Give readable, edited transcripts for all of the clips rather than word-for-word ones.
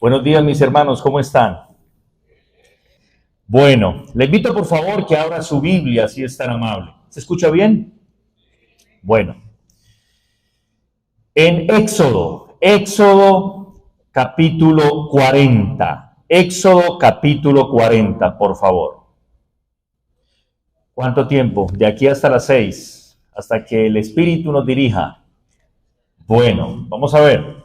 Buenos días, mis hermanos, ¿cómo están? Bueno, le invito por favor que abra su Biblia, si es tan amable. ¿Se escucha bien? Bueno, en Éxodo capítulo 40. Éxodo capítulo 40, por favor. ¿Cuánto tiempo? De aquí hasta las 6, hasta que el Espíritu nos dirija. Bueno, vamos a ver.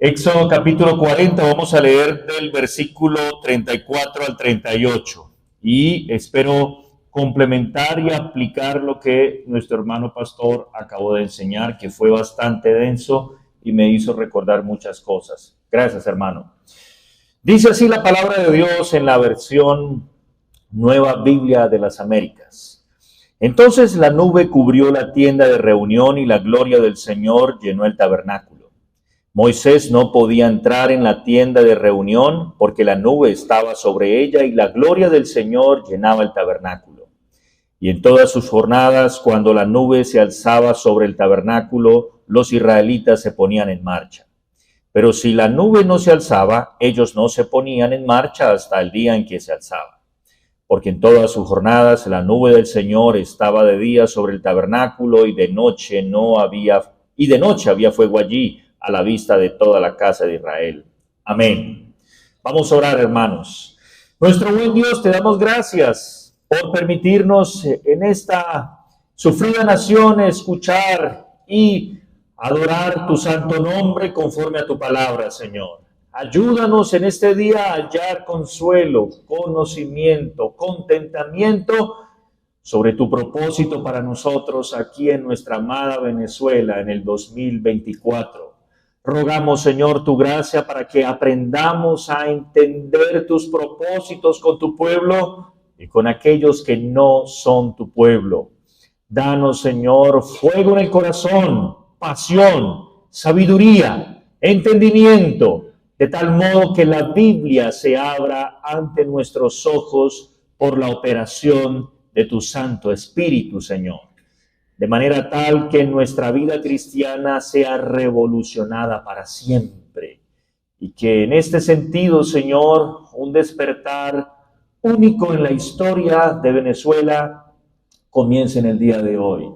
Éxodo capítulo 40, vamos a leer del versículo 34 al 38 y espero complementar y aplicar lo que nuestro hermano pastor acabó de enseñar, que fue bastante denso y me hizo recordar muchas cosas. Gracias, hermano. Dice así la palabra de Dios en la versión Nueva Biblia de las Américas. Entonces la nube cubrió la tienda de reunión y la gloria del Señor llenó el tabernáculo. Moisés no podía entrar en la tienda de reunión porque la nube estaba sobre ella y la gloria del Señor llenaba el tabernáculo. Y en todas sus jornadas, cuando la nube se alzaba sobre el tabernáculo, los israelitas se ponían en marcha. Pero si la nube no se alzaba, ellos no se ponían en marcha hasta el día en que se alzaba. Porque en todas sus jornadas la nube del Señor estaba de día sobre el tabernáculo y de noche había fuego allí, a la vista de toda la casa de Israel. Amén. Vamos a orar, hermanos. Nuestro buen Dios, te damos gracias por permitirnos en esta sufrida nación escuchar y adorar tu santo nombre conforme a tu palabra, Señor. Ayúdanos en este día a hallar consuelo, conocimiento, contentamiento sobre tu propósito para nosotros aquí en nuestra amada Venezuela en el 2024. Rogamos, Señor, tu gracia para que aprendamos a entender tus propósitos con tu pueblo y con aquellos que no son tu pueblo. Danos, Señor, fuego en el corazón, pasión, sabiduría, entendimiento, de tal modo que la Biblia se abra ante nuestros ojos por la operación de tu Santo Espíritu, Señor. De manera tal que nuestra vida cristiana sea revolucionada para siempre. Y que en este sentido, Señor, un despertar único en la historia de Venezuela comience en el día de hoy.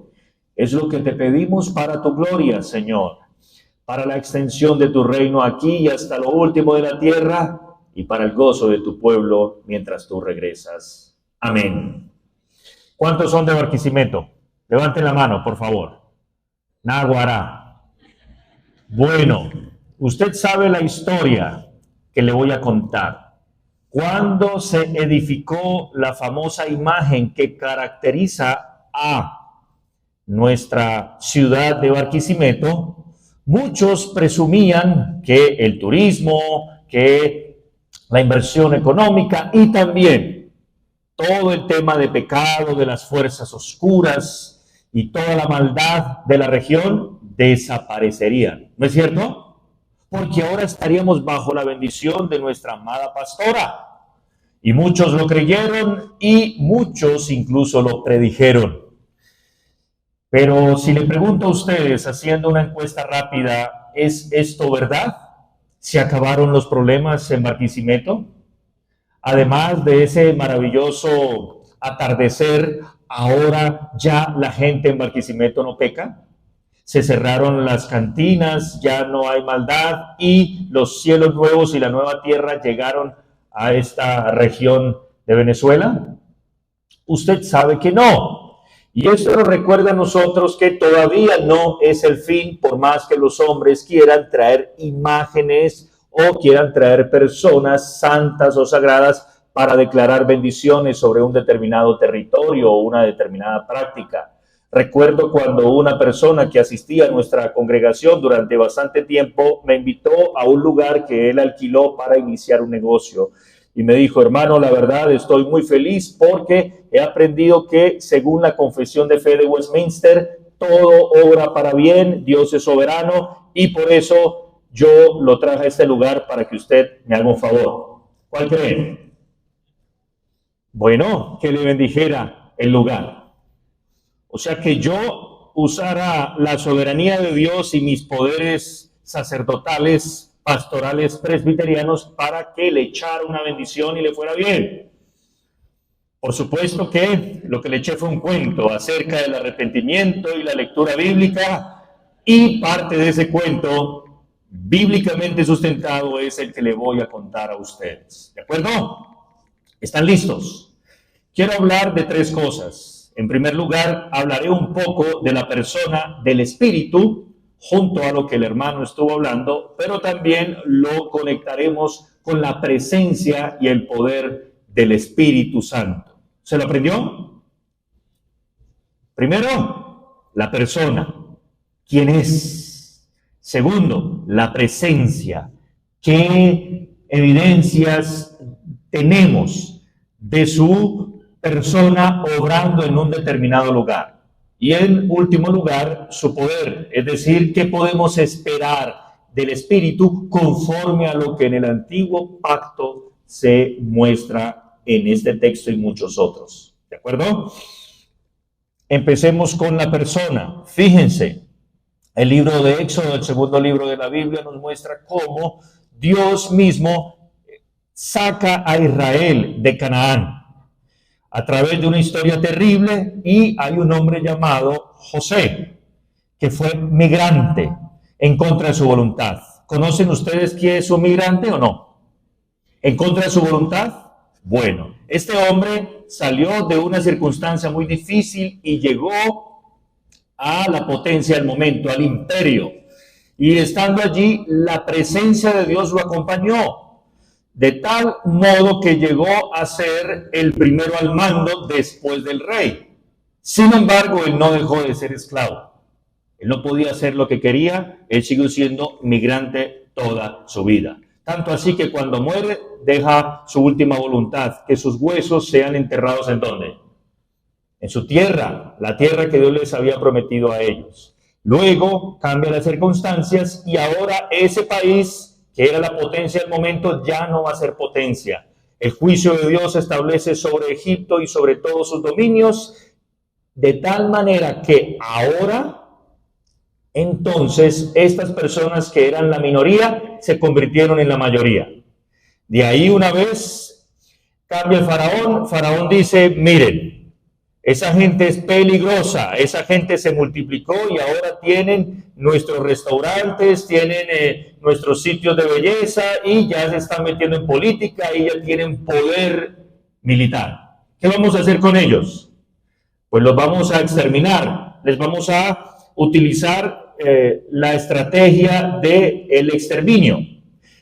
Es lo que te pedimos para tu gloria, Señor, para la extensión de tu reino aquí y hasta lo último de la tierra y para el gozo de tu pueblo mientras tú regresas. Amén. ¿Cuántos son de Barquisimeto? Levanten la mano, por favor. Naguará. Bueno, usted sabe la historia que le voy a contar. Cuando se edificó la famosa imagen que caracteriza a nuestra ciudad de Barquisimeto, muchos presumían que el turismo, que la inversión económica y también todo el tema de pecado, de las fuerzas oscuras, y toda la maldad de la región desaparecerían. ¿No es cierto? Porque ahora estaríamos bajo la bendición de nuestra amada pastora. Y muchos lo creyeron y muchos incluso lo predijeron. Pero si le pregunto a ustedes, haciendo una encuesta rápida, ¿es esto verdad? ¿Se acabaron los problemas en Barquisimeto? Además de ese maravilloso atardecer, ahora ya la gente en Barquisimeto no peca. Se cerraron las cantinas, ya no hay maldad y los cielos nuevos y la nueva tierra llegaron a esta región de Venezuela. Usted sabe que no. Y esto nos recuerda a nosotros que todavía no es el fin, por más que los hombres quieran traer imágenes o quieran traer personas santas o sagradas para declarar bendiciones sobre un determinado territorio o una determinada práctica. Recuerdo cuando una persona que asistía a nuestra congregación durante bastante tiempo me invitó a un lugar que él alquiló para iniciar un negocio. Y me dijo, hermano, la verdad estoy muy feliz porque he aprendido que según la confesión de fe de Westminster, todo obra para bien, Dios es soberano y por eso yo lo traje a este lugar para que usted me haga un favor. ¿Cuál creen? Bueno, que le bendijera el lugar. O sea, que yo usara la soberanía de Dios y mis poderes sacerdotales pastorales presbiterianos para que le echara una bendición y le fuera bien. Por supuesto que lo que le eché fue un cuento acerca del arrepentimiento y la lectura bíblica, y parte de ese cuento bíblicamente sustentado es el que le voy a contar a ustedes. ¿De acuerdo? ¿Están listos? Quiero hablar de tres cosas. En primer lugar, hablaré un poco de la persona del Espíritu, junto a lo que el hermano estuvo hablando, pero también lo conectaremos con la presencia y el poder del Espíritu Santo. ¿Se lo aprendió? Primero, la persona. ¿Quién es? Segundo, la presencia. ¿Qué evidencias tenemos de su persona obrando en un determinado lugar? Y en último lugar, su poder. Es decir, ¿qué podemos esperar del Espíritu conforme a lo que en el antiguo pacto se muestra en este texto y muchos otros? ¿De acuerdo? Empecemos con la persona. Fíjense, el libro de Éxodo, el segundo libro de la Biblia, nos muestra cómo Dios mismo saca a Israel de Canaán a través de una historia terrible, y hay un hombre llamado José, que fue migrante en contra de su voluntad. ¿Conocen ustedes quién es un migrante o no? ¿En contra de su voluntad? Bueno, este hombre salió de una circunstancia muy difícil y llegó a la potencia del momento, al imperio. Y estando allí, la presencia de Dios lo acompañó, de tal modo que llegó a ser el primero al mando después del rey. Sin embargo, él no dejó de ser esclavo. Él no podía hacer lo que quería, él siguió siendo migrante toda su vida. Tanto así que cuando muere, deja su última voluntad, que sus huesos sean enterrados ¿en dónde? En su tierra, la tierra que Dios les había prometido a ellos. Luego cambia las circunstancias y ahora ese país, que era la potencia del momento, ya no va a ser potencia. El juicio de Dios se establece sobre Egipto y sobre todos sus dominios, de tal manera que ahora, entonces, estas personas que eran la minoría se convirtieron en la mayoría. De ahí, una vez cambia el faraón, faraón dice, miren, esa gente es peligrosa, esa gente se multiplicó y ahora tienen nuestros restaurantes, tienen nuestros sitios de belleza y ya se están metiendo en política y ya tienen poder militar. ¿Qué vamos a hacer con ellos? Pues los vamos a exterminar, les vamos a utilizar la estrategia del exterminio.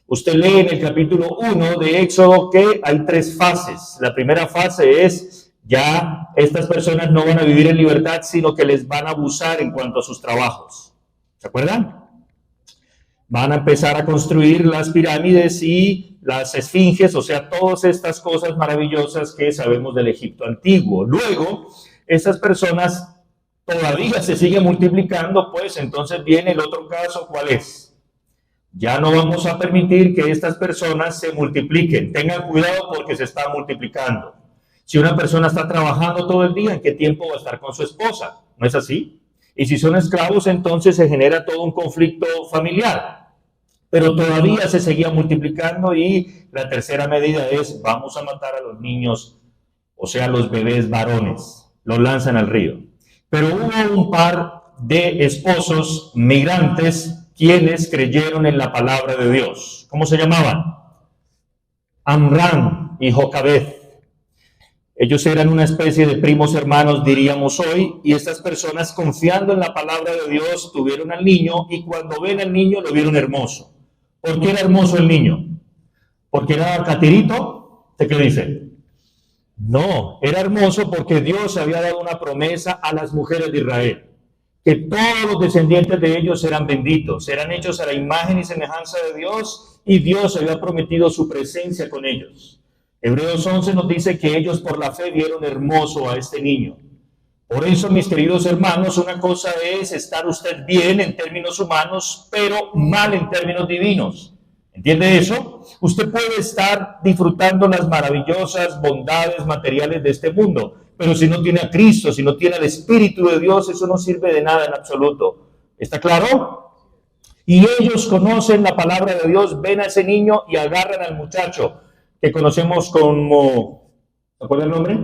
Usted lee en el capítulo 1 de Éxodo que hay tres fases. La primera fase es, ya estas personas no van a vivir en libertad, sino que les van a abusar en cuanto a sus trabajos. ¿Se acuerdan? Van a empezar a construir las pirámides y las esfinges, o sea, todas estas cosas maravillosas que sabemos del Egipto antiguo. Luego, estas personas todavía se siguen multiplicando, pues entonces viene el otro caso, ¿cuál es? Ya no vamos a permitir que estas personas se multipliquen. Tengan cuidado porque se están multiplicando. Si una persona está trabajando todo el día, ¿en qué tiempo va a estar con su esposa? ¿No es así? Y si son esclavos, entonces se genera todo un conflicto familiar. Pero todavía se seguía multiplicando y la tercera medida es, vamos a matar a los niños, o sea, los bebés varones. Los lanzan al río. Pero hubo un par de esposos migrantes quienes creyeron en la palabra de Dios. ¿Cómo se llamaban? Amram y Jocabed. Ellos eran una especie de primos hermanos, diríamos hoy, y estas personas, confiando en la palabra de Dios, tuvieron al niño, y cuando ven al niño lo vieron hermoso. ¿Por qué era hermoso el niño? ¿Porque era catirito? ¿Qué dice? No, era hermoso porque Dios había dado una promesa a las mujeres de Israel, que todos los descendientes de ellos eran benditos, eran hechos a la imagen y semejanza de Dios, y Dios había prometido su presencia con ellos. Hebreos 11 nos dice que ellos por la fe vieron hermoso a este niño. Por eso, mis queridos hermanos, una cosa es estar usted bien en términos humanos, pero mal en términos divinos. ¿Entiende eso? Usted puede estar disfrutando las maravillosas bondades materiales de este mundo, pero si no tiene a Cristo, si no tiene al Espíritu de Dios, eso no sirve de nada en absoluto. ¿Está claro? Y ellos conocen la palabra de Dios, ven a ese niño y agarran al muchacho, que conocemos como, ¿se acuerda el nombre?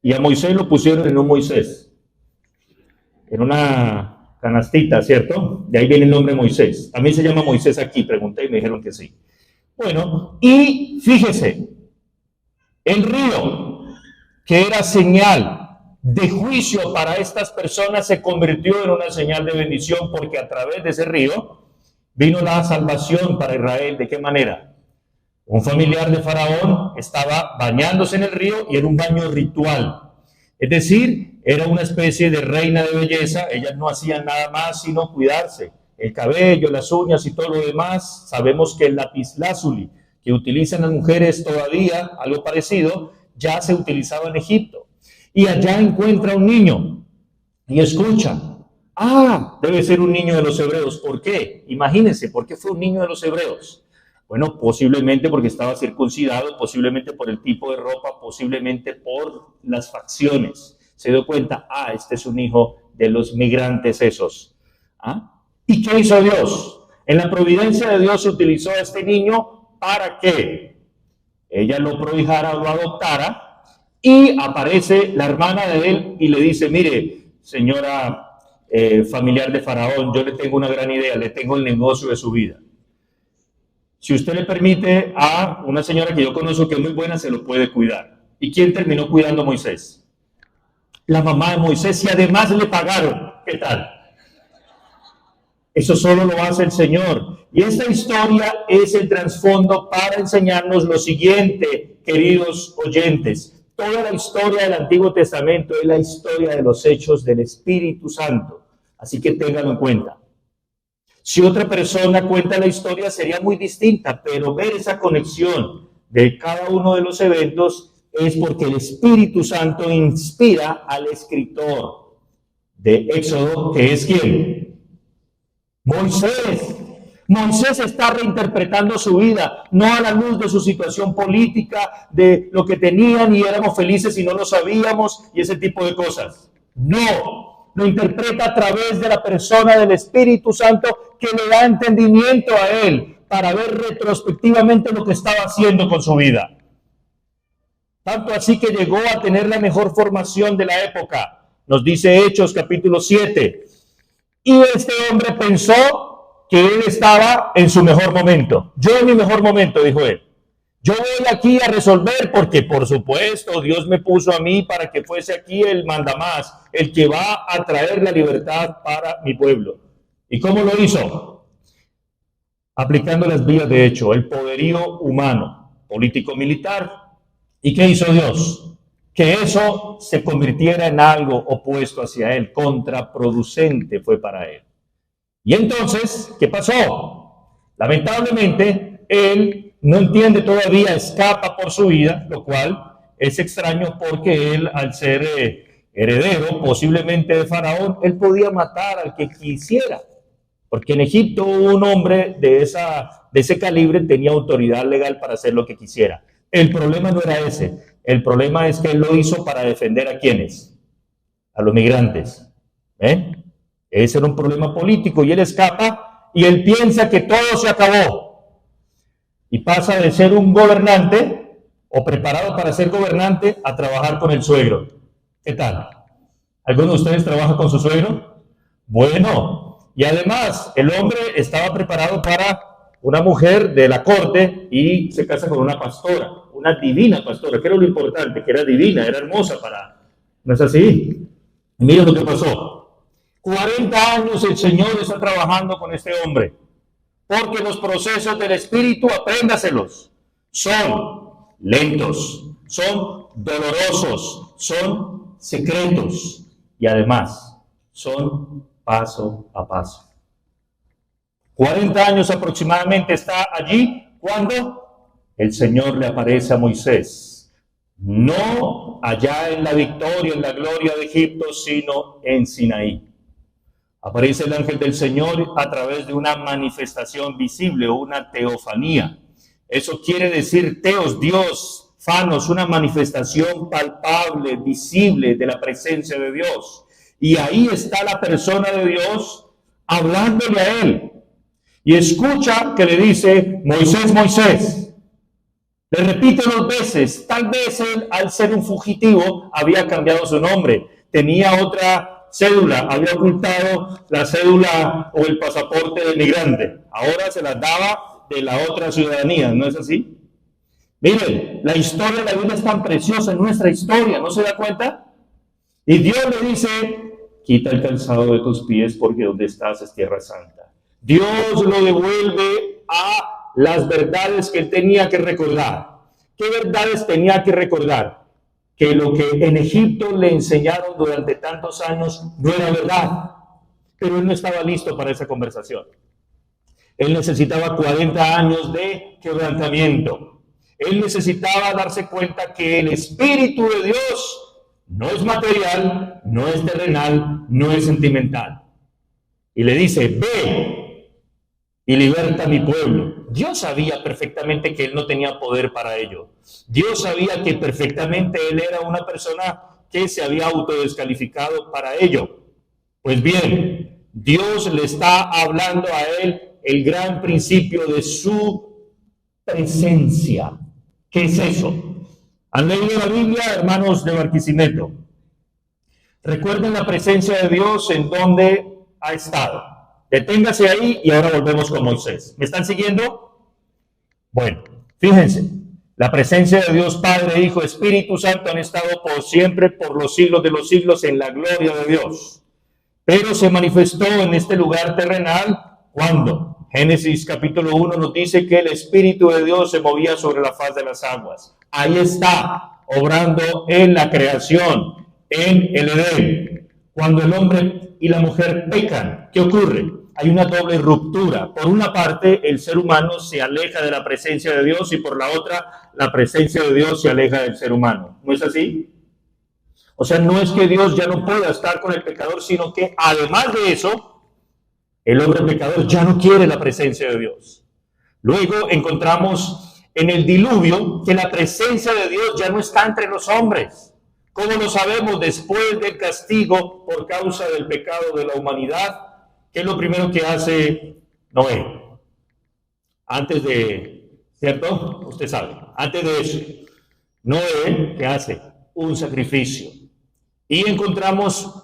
Y a Moisés lo pusieron en un Moisés, en una canastita, ¿cierto? De ahí viene el nombre Moisés. También se llama Moisés aquí, pregunté y me dijeron que sí. Bueno, y fíjese, el río, que era señal de juicio para estas personas, se convirtió en una señal de bendición, porque a través de ese río vino la salvación para Israel. ¿De qué manera? Un familiar de Faraón estaba bañándose en el río y era un baño ritual. Es decir, era una especie de reina de belleza. Ellas no hacían nada más sino cuidarse. El cabello, las uñas y todo lo demás. Sabemos que el lapislázuli que utilizan las mujeres todavía, algo parecido, ya se utilizaba en Egipto. Y allá encuentra un niño y escucha. Debe ser un niño de los hebreos. ¿Por qué? Imagínense, ¿por qué fue un niño de los hebreos? Bueno, posiblemente porque estaba circuncidado, posiblemente por el tipo de ropa, posiblemente por las facciones. Se dio cuenta, este es un hijo de los migrantes esos. ¿Y qué hizo Dios? En la providencia de Dios se utilizó a este niño para que ella lo prohijara o lo adoptara, y aparece la hermana de él y le dice, mire, señora familiar de Faraón, yo le tengo una gran idea, le tengo el negocio de su vida. Si usted le permite a una señora que yo conozco que es muy buena, se lo puede cuidar. ¿Y quién terminó cuidando a Moisés? La mamá de Moisés, y además le pagaron. ¿Qué tal? Eso solo lo hace el Señor. Y esta historia es el trasfondo para enseñarnos lo siguiente, queridos oyentes. Toda la historia del Antiguo Testamento es la historia de los hechos del Espíritu Santo. Así que ténganlo en cuenta. Si otra persona cuenta la historia sería muy distinta, pero ver esa conexión de cada uno de los eventos es porque el Espíritu Santo inspira al escritor de Éxodo, que es ¿quién? Moisés. Moisés está reinterpretando su vida, no a la luz de su situación política, de lo que tenían y éramos felices y no lo sabíamos y ese tipo de cosas. No, lo interpreta a través de la persona del Espíritu Santo, que le da entendimiento a él para ver retrospectivamente lo que estaba haciendo con su vida. Tanto así que llegó a tener la mejor formación de la época. Nos dice Hechos capítulo 7. Y este hombre pensó que él estaba en su mejor momento. Yo en mi mejor momento, dijo él. Yo voy aquí a resolver porque, por supuesto, Dios me puso a mí para que fuese aquí el mandamás, el que va a traer la libertad para mi pueblo. ¿Y cómo lo hizo? Aplicando las vías de hecho, el poderío humano, político-militar. ¿Y qué hizo Dios? Que eso se convirtiera en algo opuesto hacia él, contraproducente fue para él. Y entonces, ¿qué pasó? Lamentablemente, él no entiende todavía, escapa por su vida, lo cual es extraño porque él, al ser heredero posiblemente de Faraón, él podía matar al que quisiera. Porque en Egipto un hombre de ese calibre tenía autoridad legal para hacer lo que quisiera. El problema no era ese. El problema es que él lo hizo para defender ¿a quiénes? A los migrantes. Ese era un problema político y él escapa y él piensa que todo se acabó. Y pasa de ser un gobernante o preparado para ser gobernante a trabajar con el suegro. ¿Qué tal? ¿Alguno de ustedes trabaja con su suegro? Bueno, y además el hombre estaba preparado para una mujer de la corte y se casa con una pastora, una divina pastora, que era lo importante, que era divina, era hermosa para... ¿No es así? Y miren lo que pasó. 40 años el Señor está trabajando con este hombre, porque los procesos del Espíritu, apréndaselos, son lentos, son dolorosos, son secretos y además son paso a paso. 40 años aproximadamente está allí cuando el Señor le aparece a Moisés, no allá en la victoria, en la gloria de Egipto, sino en Sinaí. Aparece el ángel del Señor a través de una manifestación visible o una teofanía. Eso quiere decir teos, Dios, fanos, una manifestación palpable, visible de la presencia de Dios. Y ahí está la persona de Dios hablándole a él. y escucha que le dice, Moisés, Moisés. Le repite 2 veces. Tal vez él, al ser un fugitivo, había cambiado su nombre. Tenía otra cédula, había ocultado la cédula o el pasaporte de migrante. Ahora se las daba de la otra ciudadanía, ¿no es así? Miren, la historia de la Biblia es tan preciosa, en nuestra historia, ¿no se da cuenta? Y Dios le dice, quita el calzado de tus pies porque donde estás es tierra santa. Dios lo devuelve a las verdades que él tenía que recordar. ¿Qué verdades tenía que recordar? Que lo que en Egipto le enseñaron durante tantos años no era verdad. Pero él no estaba listo para esa conversación. Él necesitaba 40 años de quebrantamiento. Él necesitaba darse cuenta que el Espíritu de Dios no es material, no es terrenal, no es sentimental. Y le dice, ve y liberta a mi pueblo. Dios sabía perfectamente que él no tenía poder para ello. Dios sabía que perfectamente él era una persona que se había autodescalificado para ello. Pues bien, Dios le está hablando a él el gran principio de su presencia. ¿Qué es eso? ¿Han leído la Biblia, hermanos de Barquisimeto? Recuerden la presencia de Dios en donde ha estado. Deténgase ahí y ahora volvemos con Moisés. ¿Me están siguiendo? Bueno, fíjense. La presencia de Dios Padre, Hijo, Espíritu Santo han estado por siempre, por los siglos de los siglos, en la gloria de Dios. Pero se manifestó en este lugar terrenal, ¿cuándo? Génesis capítulo 1 nos dice que el Espíritu de Dios se movía sobre la faz de las aguas. Ahí está, obrando en la creación, en el Edén. Cuando el hombre y la mujer pecan, ¿qué ocurre? Hay una doble ruptura. Por una parte, el ser humano se aleja de la presencia de Dios y por la otra, la presencia de Dios se aleja del ser humano. ¿No es así? O sea, no es que Dios ya no pueda estar con el pecador, sino que además de eso, el hombre pecador ya no quiere la presencia de Dios. Luego encontramos en el diluvio que la presencia de Dios ya no está entre los hombres. ¿Cómo lo sabemos? Después del castigo por causa del pecado de la humanidad, ¿qué es lo primero que hace Noé? Antes de, ¿cierto? Usted sabe, antes de eso, Noé, ¿qué hace? Un sacrificio. Y encontramos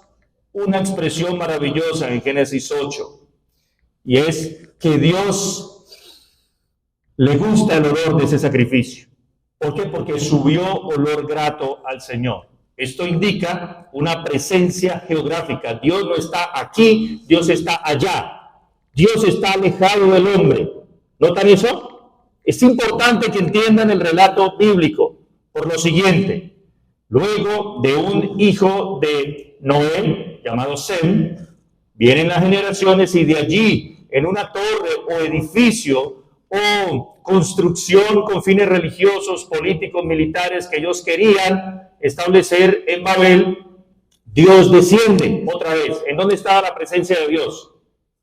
una expresión maravillosa en Génesis 8. Y es que Dios le gusta el olor de ese sacrificio. ¿Por qué? Porque subió olor grato al Señor. Esto indica una presencia geográfica. Dios no está aquí, Dios está allá. Dios está alejado del hombre. ¿Notan eso? Es importante que entiendan el relato bíblico por lo siguiente. Luego de un hijo de Noé, llamado Sem, vienen las generaciones y de allí, en una torre o edificio o construcción con fines religiosos, políticos, militares que ellos querían establecer en Babel, Dios desciende otra vez. ¿En dónde estaba la presencia de Dios?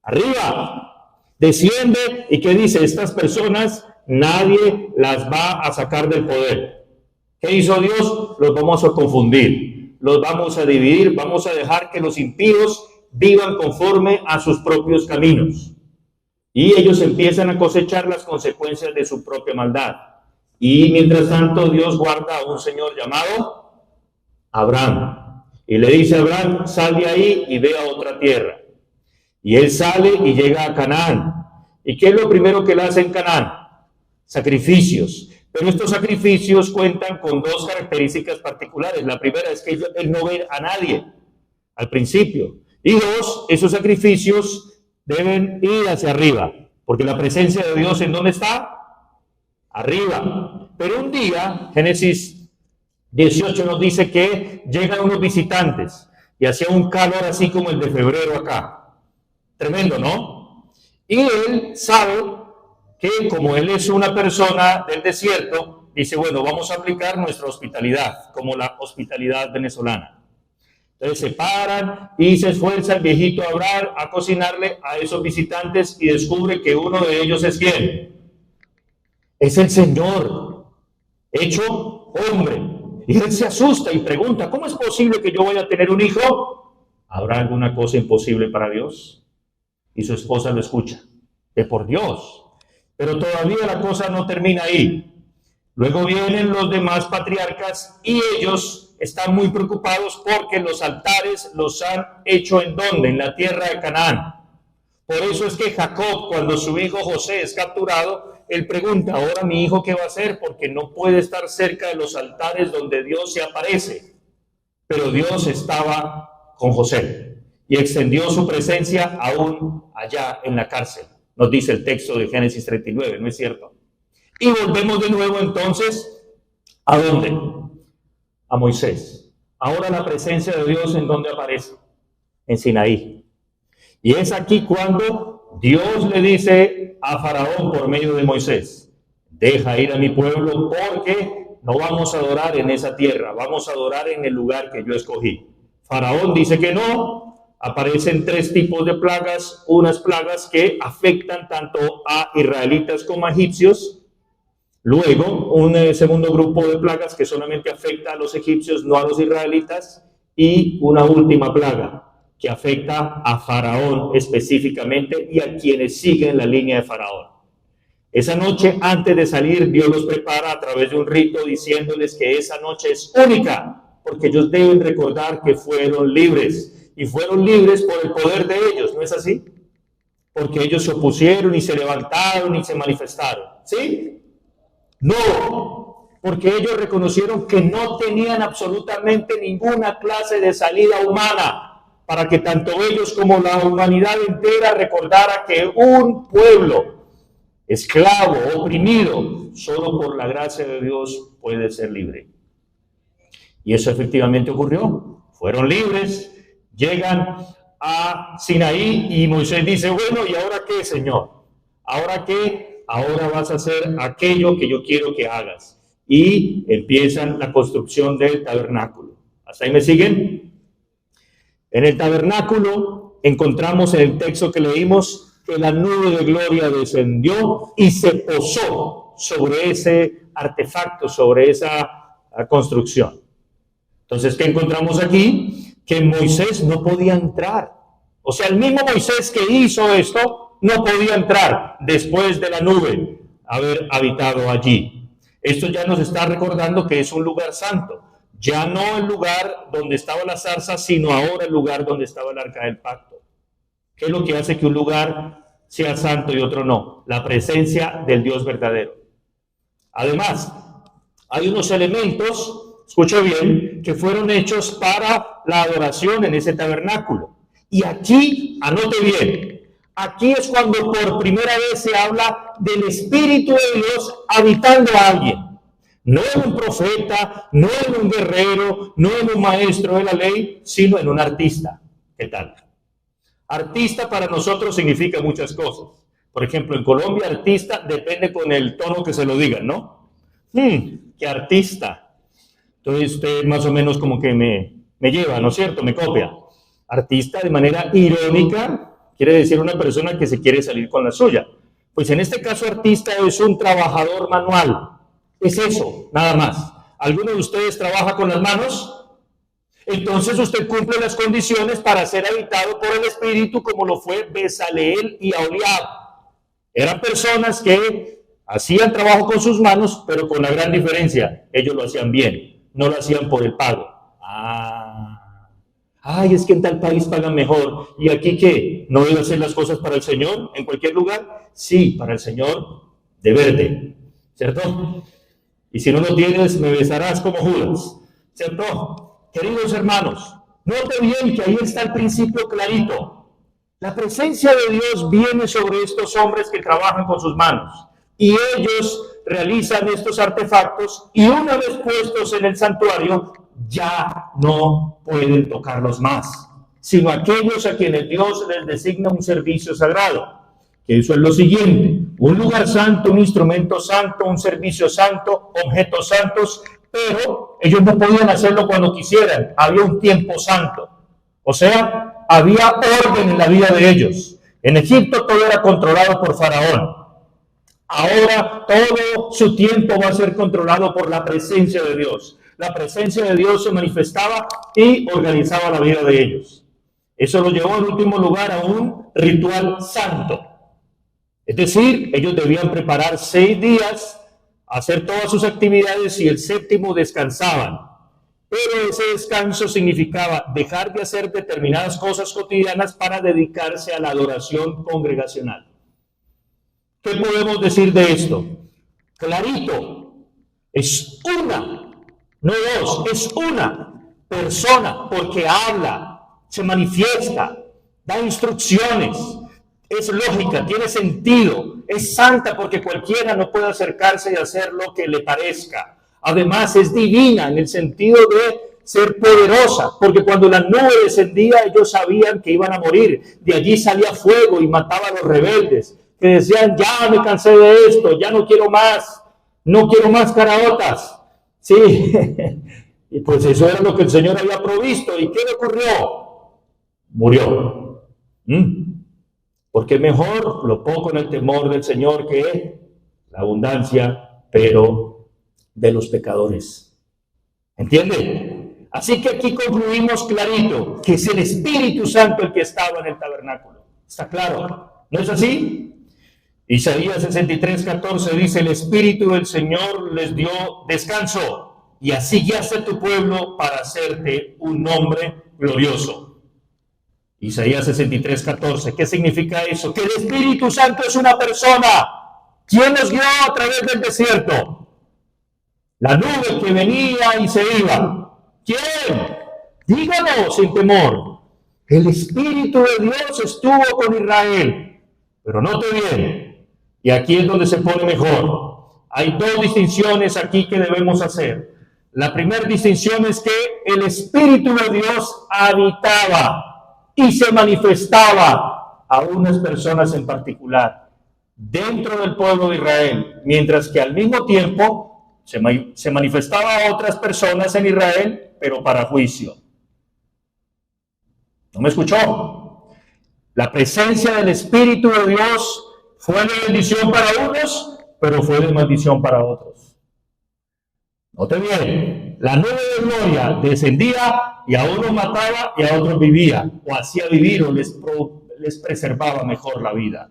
Arriba. Desciende y ¿qué dice? Estas personas nadie las va a sacar del poder. ¿Qué hizo Dios? Los vamos a confundir, los vamos a dividir, vamos a dejar que los impíos vivan conforme a sus propios caminos. Y ellos empiezan a cosechar las consecuencias de su propia maldad. Y mientras tanto Dios guarda a un señor llamado Abraham. Y le dice a Abraham, sal de ahí y ve a otra tierra. Y él sale y llega a Canaán. ¿Y qué es lo primero que le hace en Canaán? Sacrificios. Pero estos sacrificios cuentan con 2 características particulares. La primera es que él no ve a nadie al principio. Y 2, esos sacrificios deben ir hacia arriba, porque la presencia de Dios, ¿en dónde está? Arriba. Pero un día, Génesis 18 nos dice que llegan unos visitantes y hacía un calor así como el de febrero acá. Tremendo, ¿no? Y él sabe que como él es una persona del desierto, dice, bueno, vamos a aplicar nuestra hospitalidad, como la hospitalidad venezolana. Entonces se paran y se esfuerza el viejito Abraham a cocinarle a esos visitantes y descubre que uno de ellos es ¿quién? Es el Señor, hecho hombre. Y él se asusta y pregunta, ¿cómo es posible que yo vaya a tener un hijo? ¿Habrá alguna cosa imposible para Dios? Y su esposa lo escucha. de por Dios. Pero todavía la cosa no termina ahí. Luego vienen los demás patriarcas y ellos están muy preocupados porque los altares los han hecho ¿en dónde? En la tierra de Canaán. Por eso es que Jacob, cuando su hijo José es capturado, él pregunta, ahora mi hijo ¿qué va a hacer? Porque no puede estar cerca de los altares donde Dios se aparece. Pero Dios estaba con José y extendió su presencia aún allá en la cárcel. Nos dice el texto de Génesis 39, ¿no es cierto? Y volvemos de nuevo entonces, ¿a dónde? A Moisés. Ahora la presencia de Dios, ¿en dónde aparece? En Sinaí. Y es aquí cuando Dios le dice a Faraón por medio de Moisés, deja ir a mi pueblo porque no vamos a adorar en esa tierra, vamos a adorar en el lugar que yo escogí. Faraón dice que no. Aparecen tres tipos de plagas, unas plagas que afectan tanto a israelitas como a egipcios. Luego, un segundo grupo de plagas que solamente afecta a los egipcios, no a los israelitas. Y una última plaga que afecta a Faraón específicamente y a quienes siguen la línea de Faraón. Esa noche, antes de salir, Dios los prepara a través de un rito diciéndoles que esa noche es única, porque ellos deben recordar que fueron libres. Y fueron libres por el poder de ellos, ¿no es así? Porque ellos se opusieron y se levantaron y se manifestaron, ¿sí? No, porque ellos reconocieron que no tenían absolutamente ninguna clase de salida humana para que tanto ellos como la humanidad entera recordara que un pueblo esclavo, oprimido, solo por la gracia de Dios puede ser libre. Y eso efectivamente ocurrió. Fueron libres. Llegan a Sinaí y Moisés dice, bueno, ¿y ahora qué, Señor? ¿Ahora qué? Ahora vas a hacer aquello que yo quiero que hagas. Y empiezan la construcción del tabernáculo. ¿Hasta ahí me siguen? En el tabernáculo encontramos en el texto que leímos que la nube de gloria descendió y se posó sobre ese artefacto, sobre esa construcción. Entonces, ¿qué encontramos aquí? Que Moisés no podía entrar. O sea, el mismo Moisés que hizo esto no podía entrar después de la nube haber habitado allí. Esto ya nos está recordando que es un lugar santo. Ya no el lugar donde estaba la zarza, sino ahora el lugar donde estaba el arca del pacto. ¿Qué es lo que hace que un lugar sea santo y otro no? La presencia del Dios verdadero. Además, hay unos elementos, escucha bien, que fueron hechos para la adoración en ese tabernáculo. Y aquí, anote bien, aquí es cuando por primera vez se habla del Espíritu de Dios habitando a alguien. No en un profeta, no en un guerrero, no en un maestro de la ley, sino en un artista. ¿Qué tal? Artista para nosotros significa muchas cosas. Por ejemplo, en Colombia, artista depende con el tono que se lo digan, ¿no? ¿Qué artista? Entonces usted más o menos como que me lleva, ¿no es cierto? Me copia. Artista de manera irónica quiere decir una persona que se quiere salir con la suya. Pues en este caso artista es un trabajador manual. Es eso, nada más. ¿Alguno de ustedes trabaja con las manos? Entonces usted cumple las condiciones para ser habitado por el Espíritu como lo fue Bezaleel y Aholiab. Eran personas que hacían trabajo con sus manos, pero con la gran diferencia, ellos lo hacían bien. No lo hacían por el pago. Ay, es que en tal país pagan mejor. ¿Y aquí qué? ¿No debe hacer las cosas para el Señor en cualquier lugar? Sí, para el Señor de verde, ¿cierto? Y si no lo tienes, me besarás como Judas, ¿cierto? Queridos hermanos, note bien que ahí está el principio clarito. La presencia de Dios viene sobre estos hombres que trabajan con sus manos. Y ellos realizan estos artefactos y una vez puestos en el santuario ya no pueden tocarlos más, sino aquellos a quienes Dios les designa un servicio sagrado, que eso es lo siguiente: un lugar santo, un instrumento santo, un servicio santo, objetos santos, pero ellos no podían hacerlo cuando quisieran, había un tiempo santo, o sea, había orden en la vida de ellos. En Egipto todo era controlado por Faraón. Ahora todo su tiempo va a ser controlado por la presencia de Dios. La presencia de Dios se manifestaba y organizaba la vida de ellos. Eso lo llevó en último lugar a un ritual santo. Es decir, ellos debían preparar 6 días, hacer todas sus actividades y el séptimo descansaban. Pero ese descanso significaba dejar de hacer determinadas cosas cotidianas para dedicarse a la adoración congregacional. ¿Qué podemos decir de esto? Clarito, es una, no dos, es una persona, porque habla, se manifiesta, da instrucciones, es lógica, tiene sentido, es santa porque cualquiera no puede acercarse y hacer lo que le parezca. Además es divina en el sentido de ser poderosa, porque cuando la nube descendía ellos sabían que iban a morir. De allí salía fuego y mataba a los rebeldes, que decían, ya me cansé de esto, ya no quiero más caraotas. Sí, y pues eso era lo que el Señor había provisto. ¿Y qué le ocurrió? Murió. Porque mejor lo poco en el temor del Señor que la abundancia, pero de los pecadores. ¿Entiende? Así que aquí concluimos clarito que es el Espíritu Santo el que estaba en el tabernáculo. ¿Está claro? ¿No es así? Isaías 63:14 dice, el Espíritu del Señor les dio descanso y así guiaste tu pueblo para hacerte un nombre glorioso. Isaías 63:14, ¿qué significa eso? Que el Espíritu Santo es una persona. ¿Quién nos guió a través del desierto? La nube que venía y se iba. ¿Quién? Díganos sin temor. El Espíritu de Dios estuvo con Israel. Pero note bien, y aquí es donde se pone mejor. Hay 2 distinciones aquí que debemos hacer. La primera distinción es que el Espíritu de Dios habitaba y se manifestaba a unas personas en particular dentro del pueblo de Israel, mientras que al mismo tiempo se manifestaba a otras personas en Israel, pero para juicio. ¿No me escuchó? La presencia del Espíritu de Dios fue de bendición para unos, pero fue de maldición para otros. Note bien, la nube de gloria descendía y a unos mataba y a otros vivía, o hacía vivir, o les preservaba mejor la vida.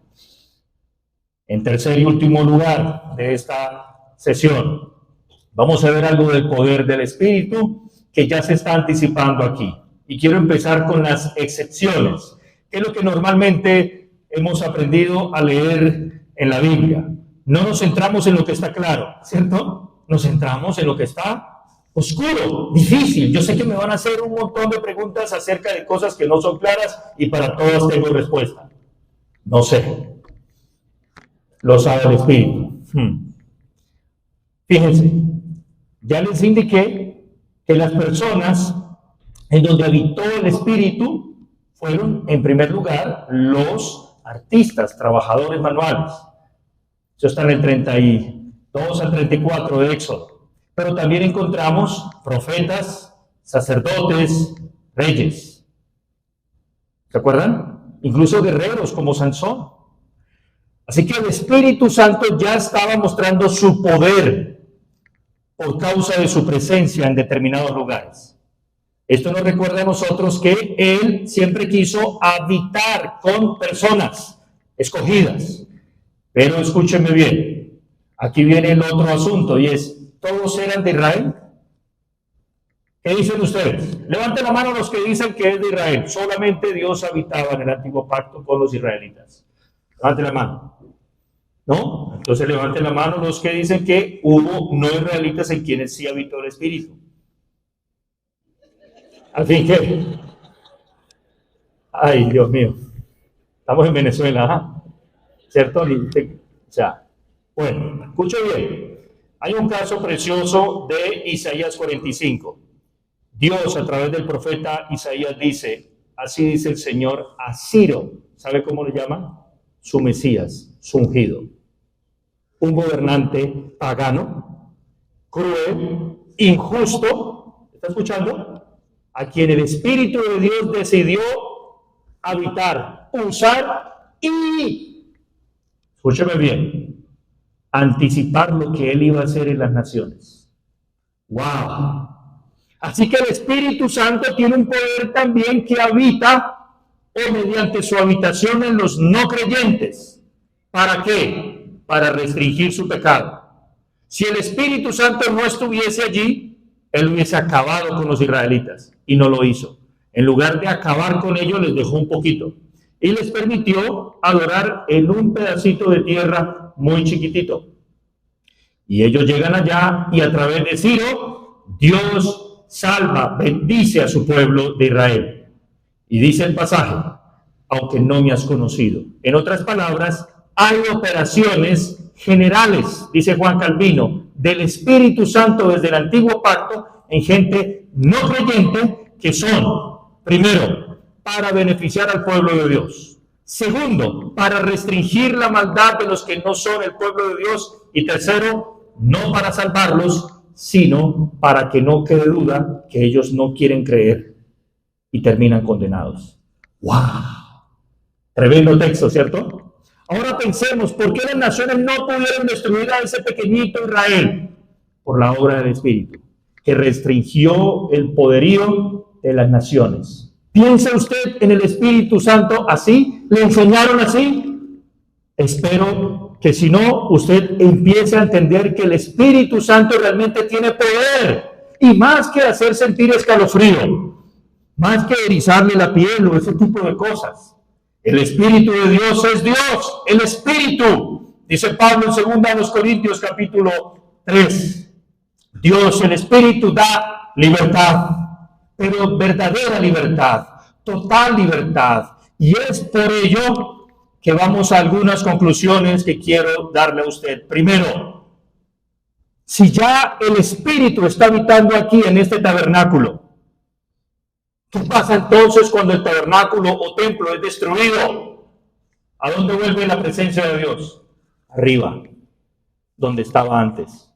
En tercer y último lugar de esta sesión, vamos a ver algo del poder del Espíritu que ya se está anticipando aquí. Y quiero empezar con las excepciones, que es lo que normalmente hemos aprendido a leer en la Biblia. No nos centramos en lo que está claro, ¿cierto? Nos centramos en lo que está oscuro, difícil. Yo sé que me van a hacer un montón de preguntas acerca de cosas que no son claras y para todas tengo respuesta. No sé. Lo sabe el Espíritu. Fíjense, ya les indiqué que las personas en donde habitó el Espíritu fueron, en primer lugar, los artistas, trabajadores manuales. Eso está en el 32 al 34 de Éxodo. Pero también encontramos profetas, sacerdotes, reyes. ¿Se acuerdan? Incluso guerreros como Sansón. Así que el Espíritu Santo ya estaba mostrando su poder por causa de su presencia en determinados lugares. Esto nos recuerda a nosotros que Él siempre quiso habitar con personas escogidas. Pero escúchenme bien, aquí viene el otro asunto y es, ¿todos eran de Israel? ¿Qué dicen ustedes? Levanten la mano los que dicen que es de Israel. Solamente Dios habitaba en el antiguo pacto con los israelitas. Levanten la mano. ¿No? Entonces levanten la mano los que dicen que hubo no israelitas en quienes sí habitó el Espíritu. Al fin que... Ay, Dios mío. Estamos en Venezuela, ¿cierto? O sea, bueno, escucho bien. Hay un caso precioso de Isaías 45. Dios, a través del profeta Isaías, dice, así dice el Señor a Ciro. ¿Sabe cómo le llama? Su Mesías, su ungido. Un gobernante pagano, cruel, injusto, ¿está escuchando? A quien el Espíritu de Dios decidió habitar, usar y, escúcheme bien, anticipar lo que él iba a hacer en las naciones. ¡Wow! Así que el Espíritu Santo tiene un poder también que habita o mediante su habitación en los no creyentes. ¿Para qué? Para restringir su pecado. Si el Espíritu Santo no estuviese allí, Él hubiese acabado con los israelitas y no lo hizo. En lugar de acabar con ellos, les dejó un poquito y les permitió adorar en un pedacito de tierra muy chiquitito. Y ellos llegan allá y a través de Ciro, Dios salva, bendice a su pueblo de Israel. Y dice el pasaje, aunque no me has conocido. En otras palabras, hay operaciones generales, dice Juan Calvino, del Espíritu Santo desde el antiguo pacto en gente no creyente que son, primero, para beneficiar al pueblo de Dios. Segundo, para restringir la maldad de los que no son el pueblo de Dios. Y tercero, no para salvarlos, sino para que no quede duda que ellos no quieren creer y terminan condenados. ¡Wow! Tremendo texto, ¿cierto? Ahora pensemos, ¿por qué las naciones no pudieron destruir a ese pequeñito Israel? Por la obra del Espíritu, que restringió el poderío de las naciones. ¿Piensa usted en el Espíritu Santo así? ¿Le enseñaron así? Espero que si no, usted empiece a entender que el Espíritu Santo realmente tiene poder. Y más que hacer sentir escalofrío, más que erizarle la piel o ese tipo de cosas. El Espíritu de Dios es Dios, el Espíritu. Dice Pablo en 2 Corintios capítulo 3. Dios, el Espíritu, da libertad, pero verdadera libertad, total libertad. Y es por ello que vamos a algunas conclusiones que quiero darle a usted. Primero, si ya el Espíritu está habitando aquí en este tabernáculo, ¿qué pasa entonces cuando el tabernáculo o templo es destruido? ¿A dónde vuelve la presencia de Dios? Arriba, donde estaba antes.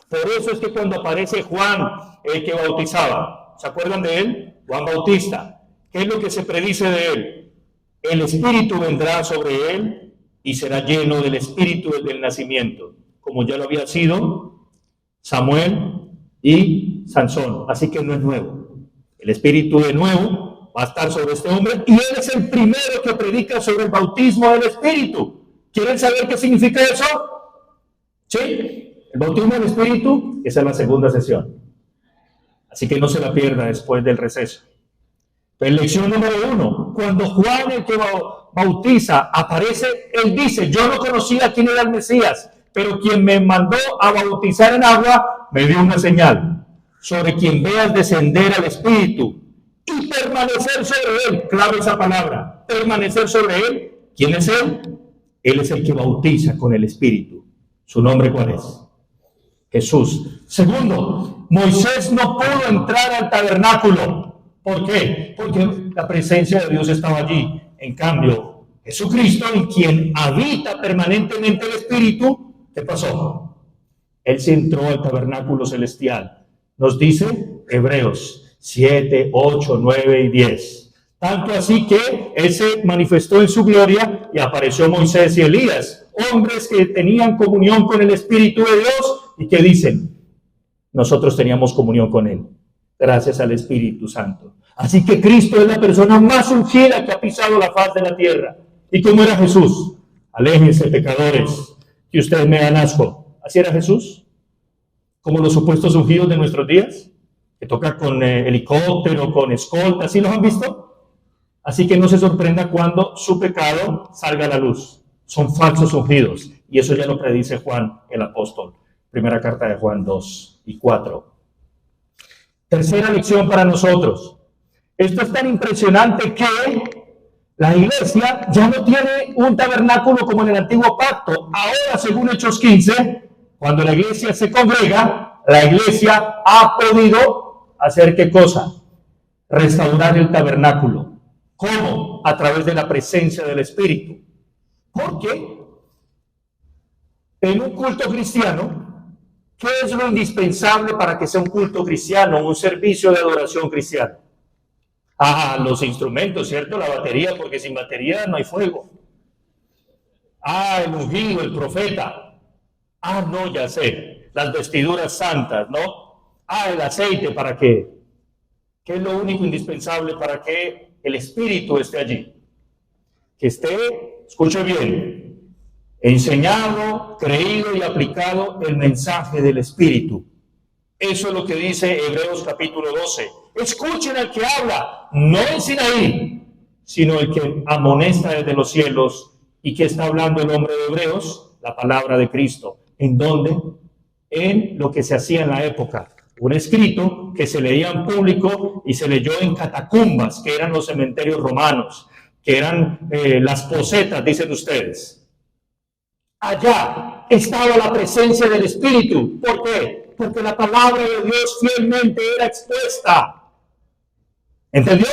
Por eso es que cuando aparece Juan, el que bautizaba, ¿se acuerdan de él? Juan Bautista. ¿Qué es lo que se predice de él? El Espíritu vendrá sobre él y será lleno del Espíritu desde el nacimiento, como ya lo había sido Samuel y Sansón. Así que no es nuevo. El Espíritu de nuevo va a estar sobre este hombre y él es el primero que predica sobre el bautismo del Espíritu. ¿Quieren saber qué significa eso? Sí, el bautismo del Espíritu, esa es la segunda sesión. Así que no se la pierda después del receso. Pues lección número 1, cuando Juan el que bautiza aparece, él dice, yo no conocía quién era el Mesías, pero quien me mandó a bautizar en agua me dio una señal. Sobre quien veas descender al Espíritu y permanecer sobre él, clave esa palabra, permanecer sobre él. ¿Quién es él? Él es el que bautiza con el Espíritu. ¿Su nombre cuál es? Jesús. Segundo, Moisés no pudo entrar al tabernáculo. ¿Por qué? Porque la presencia de Dios estaba allí. En cambio, Jesucristo, en quien habita permanentemente el Espíritu, ¿qué pasó? Él se entró al tabernáculo celestial. Nos dice Hebreos 7, 8, 9 y 10. Tanto así que Él se manifestó en su gloria y apareció Moisés y Elías, hombres que tenían comunión con el Espíritu de Dios y que dicen, nosotros teníamos comunión con Él, gracias al Espíritu Santo. Así que Cristo es la persona más ungida que ha pisado la faz de la tierra. ¿Y cómo era Jesús? Aléjense, pecadores, que ustedes me dan asco. ¿Así era Jesús? Como los supuestos ungidos de nuestros días, que toca con helicóptero, con escolta, ¿sí los han visto? Así que no se sorprenda cuando su pecado salga a la luz. Son falsos ungidos, y eso ya lo predice Juan el apóstol. Primera carta de Juan 2 y 4. Tercera lección para nosotros. Esto es tan impresionante que la iglesia ya no tiene un tabernáculo como en el antiguo pacto. Ahora, según Hechos 15, cuando la iglesia se congrega, la iglesia ha podido hacer ¿qué cosa? Restaurar el tabernáculo. ¿Cómo? A través de la presencia del Espíritu. Porque en un culto cristiano, ¿qué es lo indispensable para que sea un culto cristiano, un servicio de adoración cristiano? Los instrumentos, ¿cierto? La batería, porque sin batería no hay fuego. El ungido, el profeta. No, ya sé, las vestiduras santas, ¿no? El aceite, ¿para qué? ¿Qué es lo único indispensable para que el Espíritu esté allí? Que esté, escuche bien, enseñado, creído y aplicado el mensaje del Espíritu. Eso es lo que dice Hebreos capítulo 12. Escuchen al que habla, no el Sinaí, sino el que amonesta desde los cielos. ¿Y que está hablando el hombre de Hebreos? La palabra de Cristo. ¿En dónde? En lo que se hacía en la época. Un escrito que se leía en público y se leyó en catacumbas, que eran los cementerios romanos, que eran las posetas, dicen ustedes. Allá estaba la presencia del Espíritu. ¿Por qué? Porque la palabra de Dios fielmente era expuesta. ¿Entendió?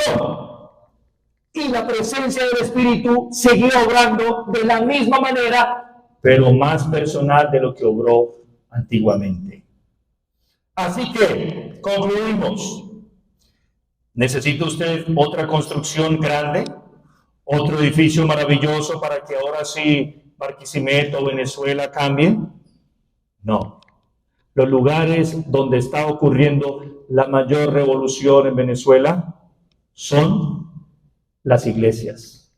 Y la presencia del Espíritu seguía obrando de la misma manera, pero más personal de lo que obró antiguamente. Así que, concluimos. ¿Necesita usted otra construcción grande? ¿Otro edificio maravilloso para que ahora sí Barquisimeto o Venezuela cambien? No. Los lugares donde está ocurriendo la mayor revolución en Venezuela son las iglesias.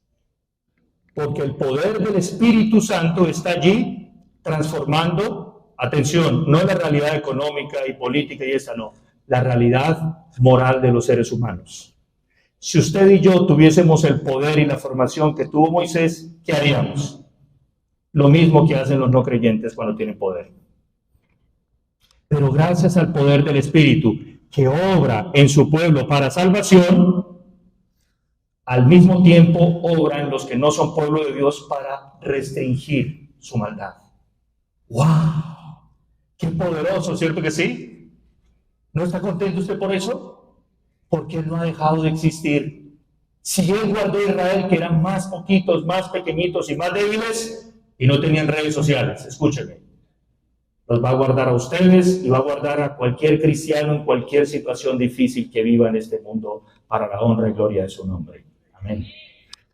Porque el poder del Espíritu Santo está allí transformando, atención, no la realidad económica y política y esa no, la realidad moral de los seres humanos. Si usted y yo tuviésemos el poder y la formación que tuvo Moisés, ¿qué haríamos? Lo mismo que hacen los no creyentes cuando tienen poder. Pero gracias al poder del Espíritu que obra en su pueblo para salvación, al mismo tiempo obra en los que no son pueblo de Dios para restringir su maldad. ¡Wow! ¡Qué poderoso! ¿Cierto que sí? ¿No está contento usted por eso? Porque Él no ha dejado de existir. Si Él guardó a Israel, que eran más poquitos, más pequeñitos y más débiles, y no tenían redes sociales, escúchenme, los va a guardar a ustedes y va a guardar a cualquier cristiano en cualquier situación difícil que viva en este mundo para la honra y gloria de su nombre. Amén.